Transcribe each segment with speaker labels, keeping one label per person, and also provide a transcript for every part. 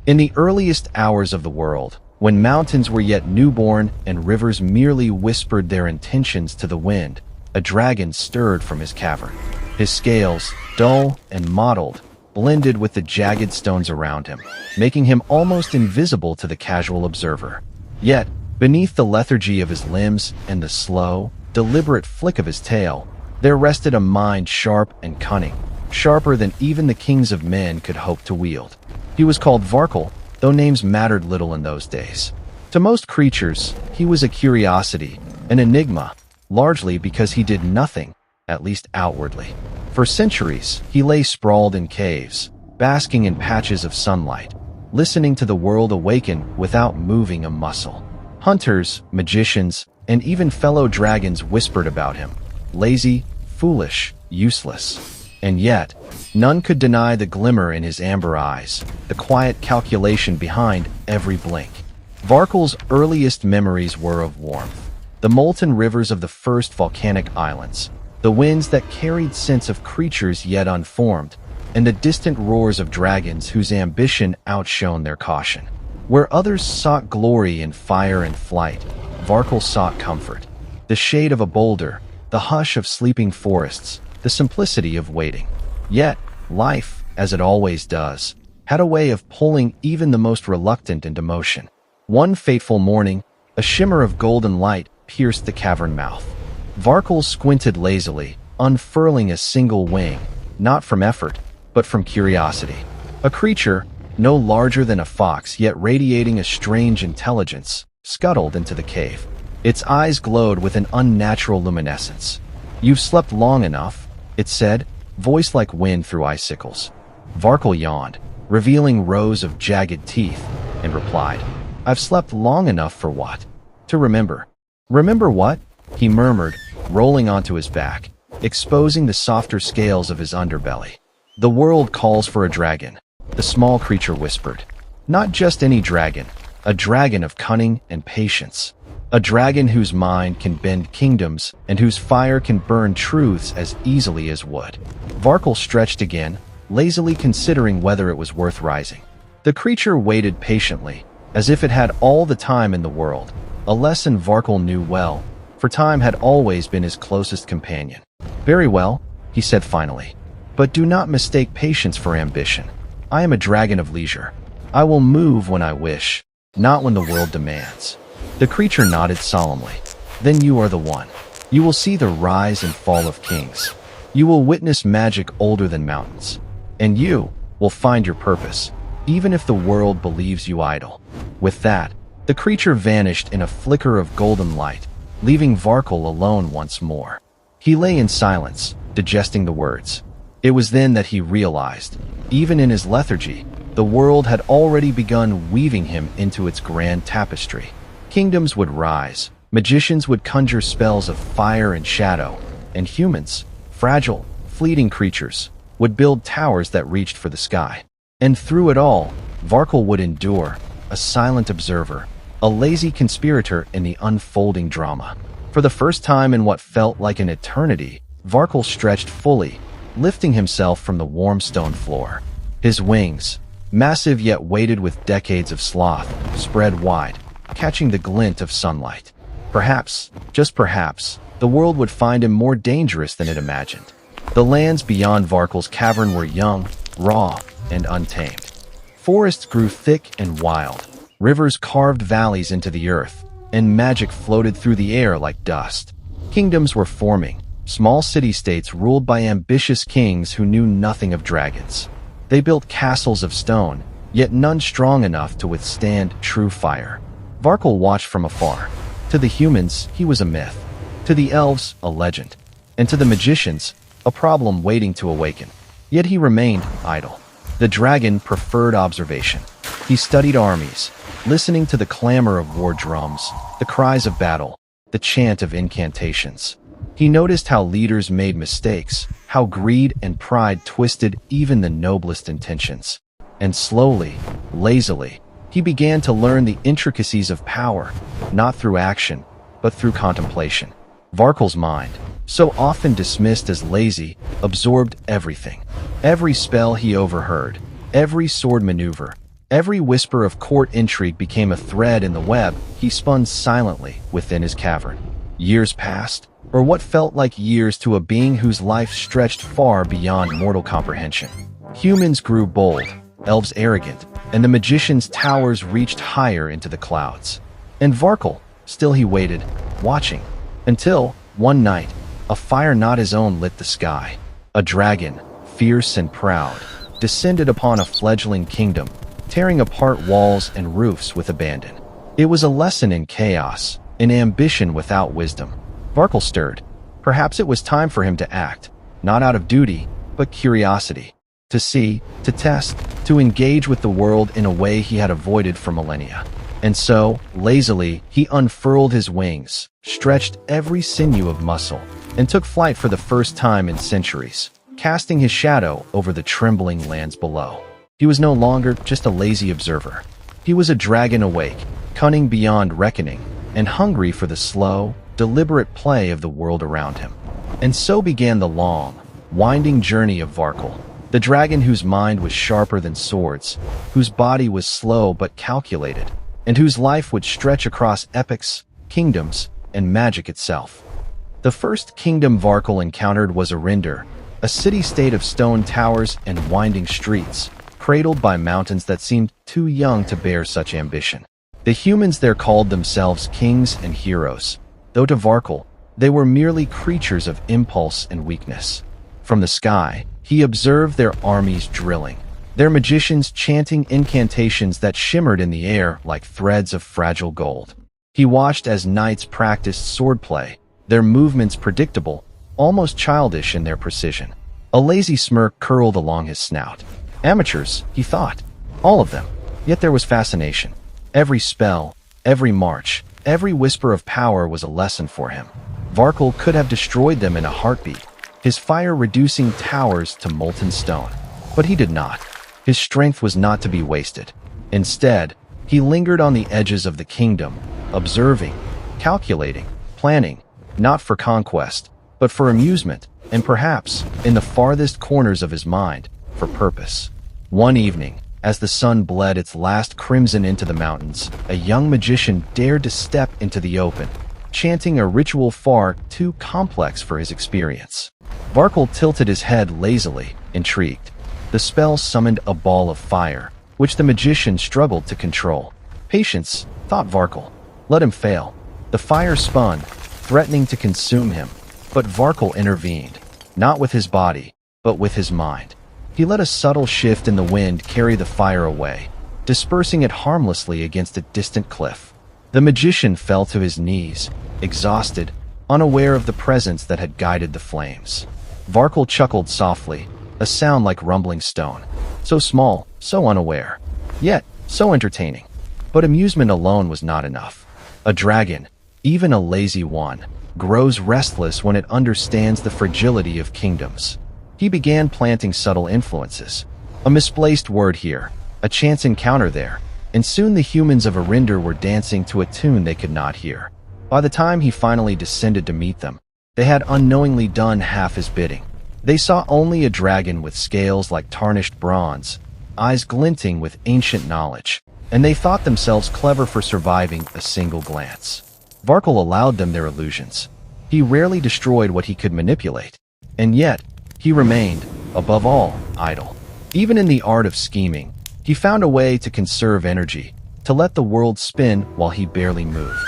Speaker 1: In the earliest hours of the world, when mountains were yet newborn and rivers merely whispered their intentions to the wind, a dragon stirred from his cavern. His scales, dull and mottled, blended with the jagged stones around him, making him almost invisible to the casual observer. Yet, beneath the lethargy of his limbs and the slow, deliberate flick of his tail, there rested a mind sharp and cunning, sharper than even the kings of men could hope to wield. He was called Varkle, though names mattered little in those days. To most creatures, he was a curiosity, an enigma, largely because he did nothing, at least outwardly. For centuries, he lay sprawled in caves, basking in patches of sunlight, listening to the world awaken without moving a muscle. Hunters, magicians, and even fellow dragons whispered about him. Lazy, foolish, useless. And yet, none could deny the glimmer in his amber eyes, the quiet calculation behind every blink. Varkle's earliest memories were of warmth. The molten rivers of the first volcanic islands, the winds that carried scents of creatures yet unformed, and the distant roars of dragons whose ambition outshone their caution. Where others sought glory in fire and flight, Varkle sought comfort. The shade of a boulder, the hush of sleeping forests, the simplicity of waiting. Yet, life, as it always does, had a way of pulling even the most reluctant into motion. One fateful morning, a shimmer of golden light pierced the cavern mouth. Varkle squinted lazily, unfurling a single wing, not from effort, but from curiosity. A creature, no larger than a fox yet radiating a strange intelligence, scuttled into the cave. Its eyes glowed with an unnatural luminescence. "You've slept long enough," it said, voice like wind through icicles. Varkle yawned, revealing rows of jagged teeth, and replied, "I've slept long enough for what? To remember." "Remember what?" he murmured, rolling onto his back, exposing the softer scales of his underbelly. "The world calls for a dragon," the small creature whispered. "Not just any dragon, a dragon of cunning and patience. A dragon whose mind can bend kingdoms and whose fire can burn truths as easily as wood." Varkle stretched again, lazily considering whether it was worth rising. The creature waited patiently, as if it had all the time in the world, a lesson Varkle knew well, for time had always been his closest companion. "Very well," he said finally, "but do not mistake patience for ambition. I am a dragon of leisure. I will move when I wish, not when the world demands." The creature nodded solemnly. "Then you are the one. You will see the rise and fall of kings. You will witness magic older than mountains. And you will find your purpose, even if the world believes you idle." With that, the creature vanished in a flicker of golden light, leaving Varkle alone once more. He lay in silence, digesting the words. It was then that he realized, even in his lethargy, the world had already begun weaving him into its grand tapestry. Kingdoms would rise, magicians would conjure spells of fire and shadow, and humans, fragile, fleeting creatures, would build towers that reached for the sky. And through it all, Varkle would endure, a silent observer, a lazy conspirator in the unfolding drama. For the first time in what felt like an eternity, Varkle stretched fully, lifting himself from the warm stone floor. His wings, massive yet weighted with decades of sloth, spread wide, catching the glint of sunlight. Perhaps, just perhaps, the world would find him more dangerous than it imagined. The lands beyond Varkle's cavern were young, raw, and untamed. Forests grew thick and wild, rivers carved valleys into the earth, and magic floated through the air like dust. Kingdoms were forming, small city-states ruled by ambitious kings who knew nothing of dragons. They built castles of stone, yet none strong enough to withstand true fire. Varkle watched from afar. To the humans, he was a myth. To the elves, a legend. And to the magicians, a problem waiting to awaken. Yet he remained idle. The dragon preferred observation. He studied armies, listening to the clamor of war drums, the cries of battle, the chant of incantations. He noticed how leaders made mistakes, how greed and pride twisted even the noblest intentions. And slowly, lazily, he began to learn the intricacies of power, not through action, but through contemplation. Varkle's mind, so often dismissed as lazy, absorbed everything. Every spell he overheard, every sword maneuver, Every whisper of court intrigue became a thread in the web he spun silently within his cavern. Years passed, or what felt like years to a being whose life stretched far beyond mortal comprehension. Humans grew bold, elves arrogant, and the magician's towers reached higher into the clouds. And Varkle, still he waited, watching, until, one night, a fire not his own lit the sky. A dragon, fierce and proud, descended upon a fledgling kingdom, tearing apart walls and roofs with abandon. It was a lesson in chaos, in ambition without wisdom. Varkle stirred. Perhaps it was time for him to act, not out of duty, but curiosity. To see, to test, to engage with the world in a way he had avoided for millennia. And so, lazily, he unfurled his wings, stretched every sinew of muscle, and took flight for the first time in centuries, casting his shadow over the trembling lands below. He was no longer just a lazy observer. He was a dragon awake, cunning beyond reckoning, and hungry for the slow, deliberate play of the world around him. And so began the long, winding journey of Varkle, the dragon whose mind was sharper than swords, whose body was slow but calculated, and whose life would stretch across epics, kingdoms, and magic itself. The first kingdom Varkle encountered was Arinder, a city-state of stone towers and winding streets, cradled by mountains that seemed too young to bear such ambition. The humans there called themselves kings and heroes, though to Varkle, they were merely creatures of impulse and weakness. From the sky, he observed their armies drilling, their magicians chanting incantations that shimmered in the air like threads of fragile gold. He watched as knights practiced swordplay, their movements predictable, almost childish in their precision. A lazy smirk curled along his snout. Amateurs, he thought. All of them. Yet there was fascination. Every spell, every march, every whisper of power was a lesson for him. Varkle could have destroyed them in a heartbeat, his fire reducing towers to molten stone. But he did not. His strength was not to be wasted. Instead, he lingered on the edges of the kingdom, observing, calculating, planning, not for conquest, but for amusement, and perhaps, in the farthest corners of his mind, for purpose. One evening, as the sun bled its last crimson into the mountains, a young magician dared to step into the open, chanting a ritual far too complex for his experience. Varkle tilted his head lazily, intrigued. The spell summoned a ball of fire, which the magician struggled to control. Patience, thought Varkle. Let him fail. The fire spun, threatening to consume him, but Varkle intervened, not with his body, but with his mind. He let a subtle shift in the wind carry the fire away, dispersing it harmlessly against a distant cliff. The magician fell to his knees, exhausted, unaware of the presence that had guided the flames. Varkle chuckled softly, a sound like rumbling stone. So small, so unaware, yet so entertaining. But amusement alone was not enough. A dragon, even a lazy one, grows restless when it understands the fragility of kingdoms. He began planting subtle influences. A misplaced word here, a chance encounter there, and soon the humans of Arinder were dancing to a tune they could not hear. By the time he finally descended to meet them, they had unknowingly done half his bidding. They saw only a dragon with scales like tarnished bronze, eyes glinting with ancient knowledge, and they thought themselves clever for surviving a single glance. Varkle allowed them their illusions. He rarely destroyed what he could manipulate, and yet, he remained, above all, idle. Even in the art of scheming, he found a way to conserve energy, to let the world spin while he barely moved.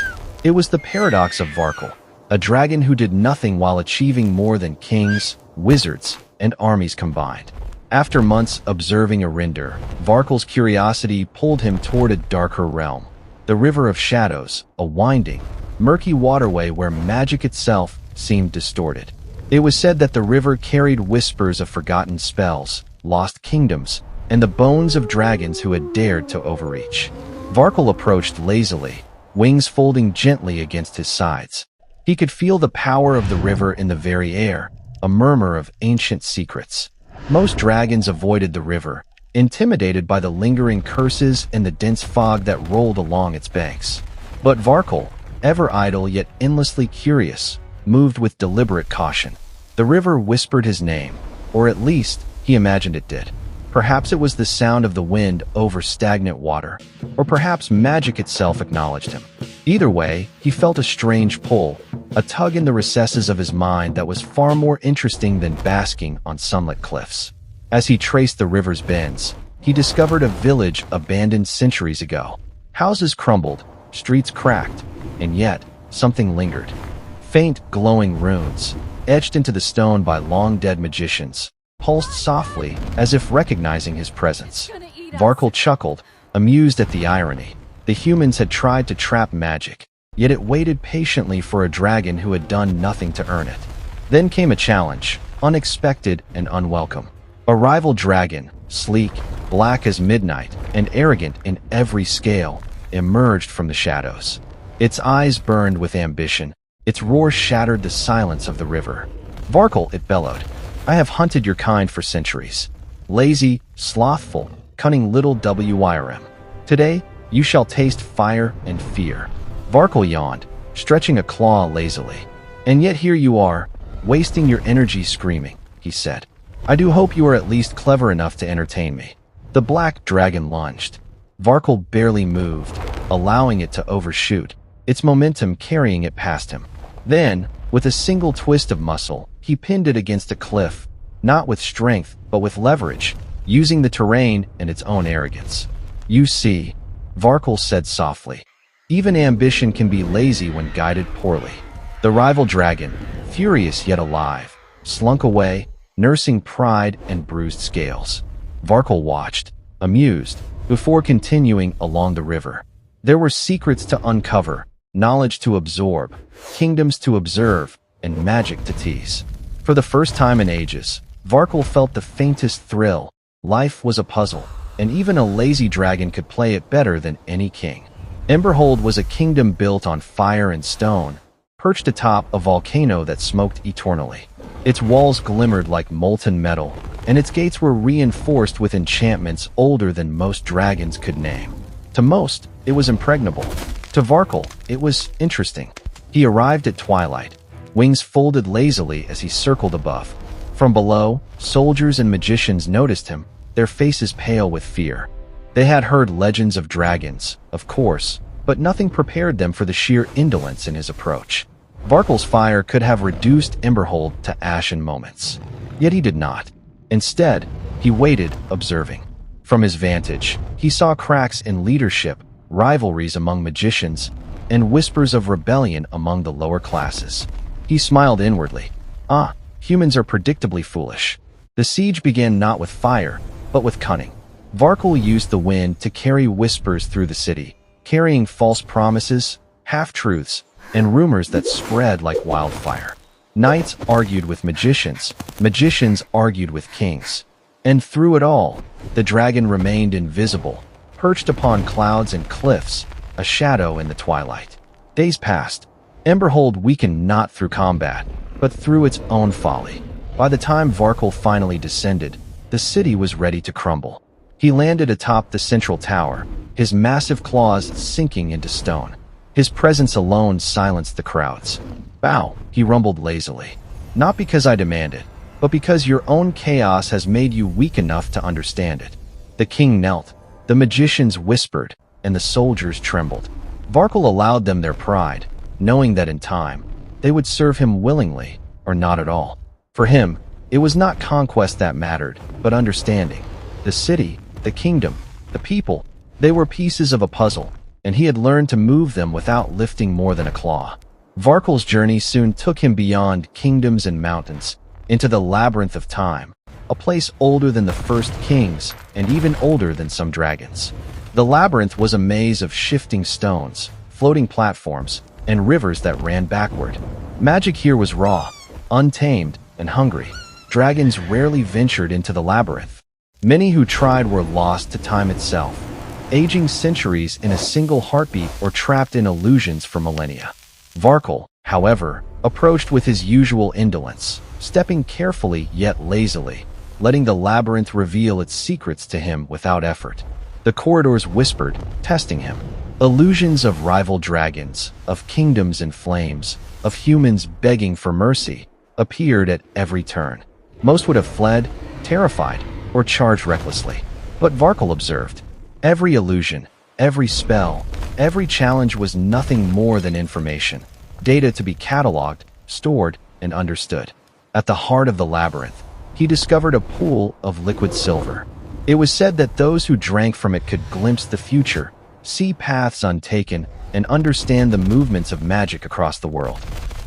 Speaker 1: It was the paradox of Varkle, a dragon who did nothing while achieving more than kings, wizards, and armies combined. After months observing Arinder, Varkle's curiosity pulled him toward a darker realm, the River of Shadows, a winding, murky waterway where magic itself seemed distorted. It was said that the river carried whispers of forgotten spells, lost kingdoms, and the bones of dragons who had dared to overreach. Varkle approached lazily, wings folding gently against his sides. He could feel the power of the river in the very air, a murmur of ancient secrets. Most dragons avoided the river, intimidated by the lingering curses and the dense fog that rolled along its banks. But Varkle, ever idle yet endlessly curious, moved with deliberate caution. The river whispered his name, or at least, he imagined it did. Perhaps it was the sound of the wind over stagnant water, or perhaps magic itself acknowledged him. Either way, he felt a strange pull, a tug in the recesses of his mind that was far more interesting than basking on sunlit cliffs. As he traced the river's bends, he discovered a village abandoned centuries ago. Houses crumbled, streets cracked, and yet something lingered. Faint, glowing runes, etched into the stone by long-dead magicians, pulsed softly as if recognizing his presence. Varkle chuckled, amused at the irony. The humans had tried to trap magic, yet it waited patiently for a dragon who had done nothing to earn it. Then came a challenge, unexpected and unwelcome. A rival dragon, sleek, black as midnight, and arrogant in every scale, emerged from the shadows. Its eyes burned with ambition. Its roar shattered the silence of the river. "Varkle," it bellowed, "I have hunted your kind for centuries. Lazy, slothful, cunning little WIRM. Today, you shall taste fire and fear." Varkle yawned, stretching a claw lazily. "And yet here you are, wasting your energy screaming," he said. "I do hope you are at least clever enough to entertain me." The black dragon lunged. Varkle barely moved, allowing it to overshoot, its momentum carrying it past him. Then, with a single twist of muscle, he pinned it against a cliff, not with strength, but with leverage, using the terrain and its own arrogance. "You see," Varkle said softly, "even ambition can be lazy when guided poorly." The rival dragon, furious yet alive, slunk away, nursing pride and bruised scales. Varkle watched, amused, before continuing along the river. There were secrets to uncover, knowledge to absorb, kingdoms to observe, and magic to tease. For the first time in ages, Varkle felt the faintest thrill. Life was a puzzle, and even a lazy dragon could play it better than any king. Emberhold was a kingdom built on fire and stone, perched atop a volcano that smoked eternally. Its walls glimmered like molten metal, and its gates were reinforced with enchantments older than most dragons could name. To most, it was impregnable. To Varkle, it was interesting. He arrived at twilight, wings folded lazily as he circled above. From below, soldiers and magicians noticed him, their faces pale with fear. They had heard legends of dragons, of course, but nothing prepared them for the sheer indolence in his approach. Varkle's fire could have reduced Emberhold to ash in moments. Yet he did not. Instead, he waited, observing. From his vantage, he saw cracks in leadership, rivalries among magicians, and whispers of rebellion among the lower classes. He smiled inwardly. Humans are predictably foolish. The siege began not with fire, but with cunning. Varkle used the wind to carry whispers through the city, carrying false promises, half-truths, and rumors that spread like wildfire. Knights argued with magicians, magicians argued with kings. And through it all, the dragon remained invisible, perched upon clouds and cliffs, a shadow in the twilight. Days passed. Emberhold weakened not through combat, but through its own folly. By the time Varkle finally descended, the city was ready to crumble. He landed atop the central tower, his massive claws sinking into stone. His presence alone silenced the crowds. "Bow," he rumbled lazily. "Not because I demand it, but because your own chaos has made you weak enough to understand it." The king knelt, the magicians whispered, and the soldiers trembled. Varkle allowed them their pride, knowing that in time, they would serve him willingly, or not at all. For him, it was not conquest that mattered, but understanding. The city, the kingdom, the people, they were pieces of a puzzle, and he had learned to move them without lifting more than a claw. Varkle's journey soon took him beyond kingdoms and mountains, into the labyrinth of time, a place older than the first kings, and even older than some dragons. The labyrinth was a maze of shifting stones, floating platforms, and rivers that ran backward. Magic here was raw, untamed, and hungry. Dragons rarely ventured into the labyrinth. Many who tried were lost to time itself, aging centuries in a single heartbeat or trapped in illusions for millennia. Varkle, however, approached with his usual indolence, stepping carefully yet lazily, letting the labyrinth reveal its secrets to him without effort. The corridors whispered, testing him. Illusions of rival dragons, of kingdoms in flames, of humans begging for mercy, appeared at every turn. Most would have fled, terrified, or charge recklessly. But Varkle observed. Every illusion, every spell, every challenge was nothing more than information, data to be cataloged, stored, and understood. At the heart of the labyrinth, he discovered a pool of liquid silver. It was said that those who drank from it could glimpse the future, see paths untaken, and understand the movements of magic across the world.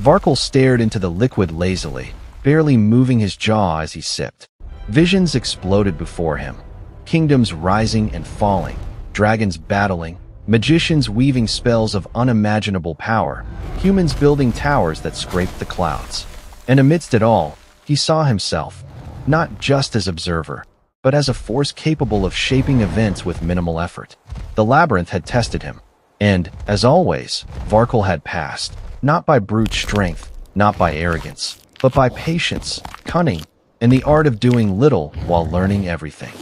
Speaker 1: Varkle stared into the liquid lazily, barely moving his jaw as he sipped. Visions exploded before him. Kingdoms rising and falling, dragons battling, magicians weaving spells of unimaginable power, humans building towers that scraped the clouds. And amidst it all, he saw himself, not just as observer, but as a force capable of shaping events with minimal effort. The labyrinth had tested him, and, as always, Varkle had passed, not by brute strength, not by arrogance, but by patience, cunning, and the art of doing little while learning everything.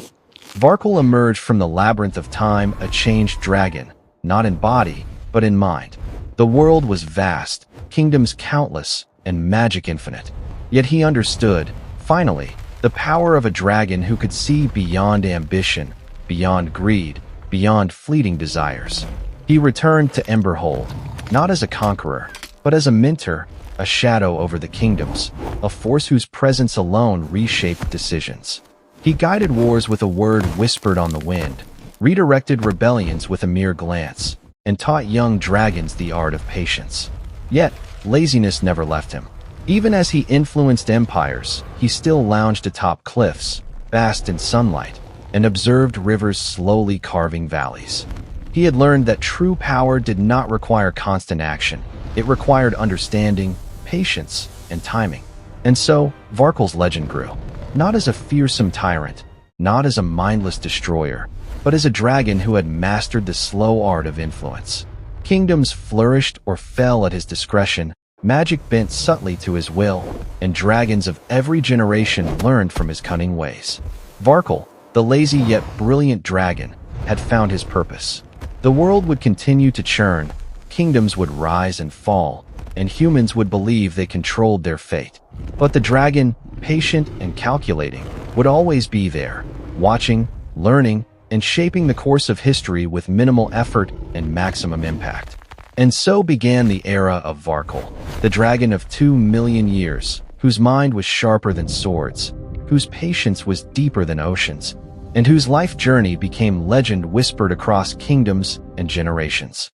Speaker 1: Varkle emerged from the labyrinth of time a changed dragon, not in body, but in mind. The world was vast, kingdoms countless, and magic infinite. Yet he understood, finally, the power of a dragon who could see beyond ambition, beyond greed, beyond fleeting desires. He returned to Emberhold, not as a conqueror, but as a mentor, a shadow over the kingdoms, a force whose presence alone reshaped decisions. He guided wars with a word whispered on the wind, redirected rebellions with a mere glance, and taught young dragons the art of patience. Yet, laziness never left him. Even as he influenced empires, he still lounged atop cliffs, basked in sunlight, and observed rivers slowly carving valleys. He had learned that true power did not require constant action. It required understanding, patience, and timing. And so, Varkle's legend grew. Not as a fearsome tyrant, not as a mindless destroyer, but as a dragon who had mastered the slow art of influence. Kingdoms flourished or fell at his discretion, magic bent subtly to his will, and dragons of every generation learned from his cunning ways. Varkle, the lazy yet brilliant dragon, had found his purpose. The world would continue to churn, kingdoms would rise and fall, and humans would believe they controlled their fate. But the dragon, patient and calculating, would always be there, watching, learning, and shaping the course of history with minimal effort and maximum impact. And so began the era of Varkle, the dragon of 2 million years, whose mind was sharper than swords, whose patience was deeper than oceans, and whose life journey became legend whispered across kingdoms and generations.